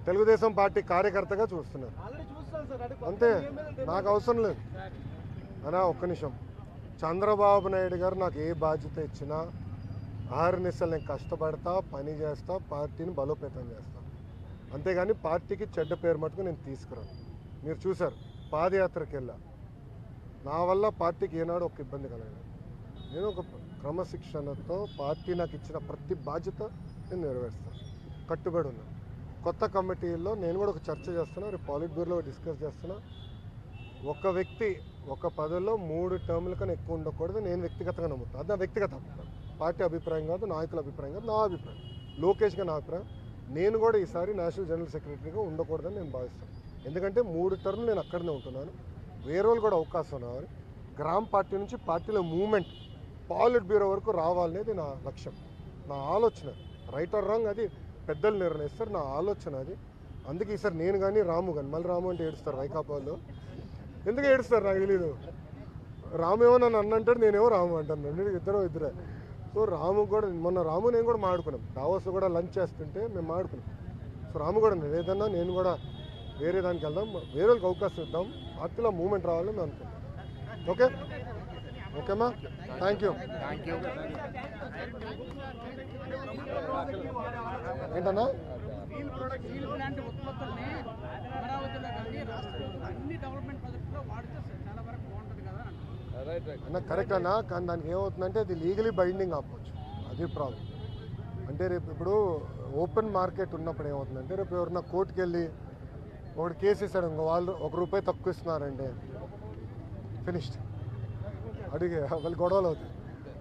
Telugu Desam party కార్యకర్తగా చూస్తున్నారు అంతే, నాకు అవసరం లేదు అనా. ఒక్క నిమిషం, చంద్రబాబు నాయుడు గారు నాకు ఏ బాధ్యత ఇచ్చినా ఆహర్నిశలు నేను కష్టపడతా, పని చేస్తా, పార్టీని బలోపేతం చేస్తా. అంతేగాని పార్టీకి చెడ్డ పేరు మటుకు నేను తీసుకురాను. మీరు చూశారు, పాదయాత్రకి వెళ్ళా, నా వల్ల పార్టీకి ఏనాడు ఒక ఇబ్బంది కలగలేదు. నేను ఒక క్రమశిక్షణతో పార్టీ నాకు ఇచ్చిన ప్రతి బాధ్యత నేను నెరవేరుస్తాను, కట్టుబడి ఉన్నాను. కొత్త కమిటీల్లో నేను కూడా ఒక చర్చ చేస్తున్నా, రేపు పాలిట్ బ్యూరోలో డిస్కస్ చేస్తున్నా. ఒక వ్యక్తి ఒక పదవిలో 3 టర్ముల కన్నా ఎక్కువ ఉండకూడదు. నేను వ్యక్తిగతంగా నమ్ముతాను, అది నా వ్యక్తిగత అభిప్రాయం, పార్టీ అభిప్రాయం కాదు, నాయకుల అభిప్రాయం కాదు, నా అభిప్రాయం, లోకేష్గా నా అభిప్రాయం. నేను కూడా ఈసారి నేషనల్ జనరల్ సెక్రటరీగా ఉండకూడదని నేను భావిస్తాను. ఎందుకంటే 3 టర్ములు నేను అక్కడనే ఉంటున్నాను, వేరే వాళ్ళు కూడా అవకాశం రావాలి. గ్రామ పార్టీ నుంచి పార్టీలో మూవ్మెంట్ పాలిట్ బ్యూరో వరకు రావాలనేది నా లక్ష్యం, నా ఆలోచన. రైట్ ఆర్ రాంగ్ అది పెద్దలు నిర్ణయిస్తారు, నా ఆలోచన అది. అందుకే ఈసారి నేను కానీ రాము కానీ, మళ్ళీ రాము అంటే ఏడుస్తారు వైకాపా వాళ్ళు. ఎందుకు ఏడుస్తారు నాకు తెలీదు. రాము ఏమో నన్ను అన్నంటాడు, నేనేమో రాము అంటాను, ఇద్దరే. సో రాము కూడా మొన్న రాము నేను కూడా మాడుకున్నాం, డావోస్ కూడా లంచ్ చేస్తుంటే మేము మాడుకున్నాం. సో రాము కూడా ఏదన్నా నేను కూడా వేరే దానికి వెళ్దాం, వేరే వాళ్ళకి అవకాశం ఇద్దాం, పార్టీలో మూవ్మెంట్ రావాలని మేము అనుకుంటాం. ఓకే ఓకేమ్మా, థ్యాంక్ యూ. ఏంటన్నా అన్న కరెక్ట్ అన్నా, కానీ దానికి ఏమవుతుందంటే అది లీగలీ బైండింగ్ అవ్వచ్చు, అది ప్రాబ్లం. అంటే రేపు ఇప్పుడు ఓపెన్ మార్కెట్ ఉన్నప్పుడు ఏమవుతుందంటే, రేపు ఎవరన్నా కోర్టుకు వెళ్ళి ఒకటి కేసు ఇస్తాడు, ఇంకో వాళ్ళు ₹1 తక్కువ ఇస్తున్నారంటే ఫినిష్డ్, అడిగే వాళ్ళు గొడవలు అవుతాయి,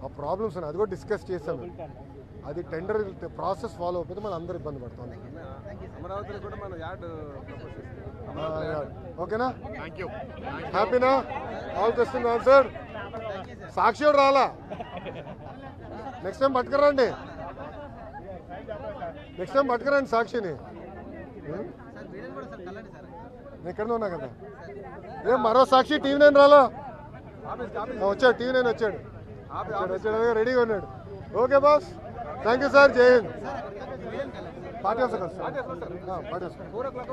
ఆ ప్రాబ్లమ్స్ ఉన్నాయి. అది కూడా డిస్కస్ చేశాము. అది టెండర్ ప్రాసెస్ ఫాలో అయిపోతే మనం అందరూ ఇబ్బంది పడతాం. ఓకేనా, హ్యాపీనా? All question answer. సాక్షి రాలా, నెక్స్ట్ టైం పట్టుకురండి, సాక్షిని. నేను ఎక్కడనే ఉన్నా కదా, ఏం మరో సాక్షి టీవీ 9 రాలా? వచ్చాడు, టీవీ 9 వచ్చాడు, రెడీగా ఉన్నాడు. Okay boss, thank you sir, జై హింద్. పార్టీ వస్తా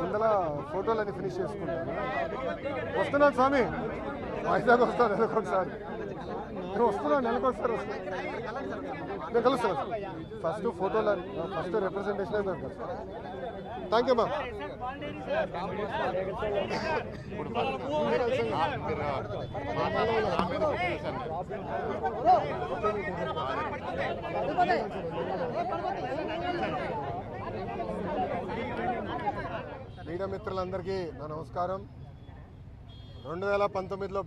ఇందులో ఫోటోలు అన్ని ఫినిష్ చేసుకుంటాను. వస్తున్నాను స్వామి, వైజాగ్ వస్తాను నెలకొకసారి, నేను వస్తున్నాను నెలకొకసారి వస్తాను, నేను కలుస్తాను. ఫస్ట్ ఫోటోలు ఫస్ట్ రిప్రజెంటేషన్ అయితే కలుస్తాను. థ్యాంక్ యూ మా. మీడియా మిత్రులందరికీ నా నమస్కారం. 2019లో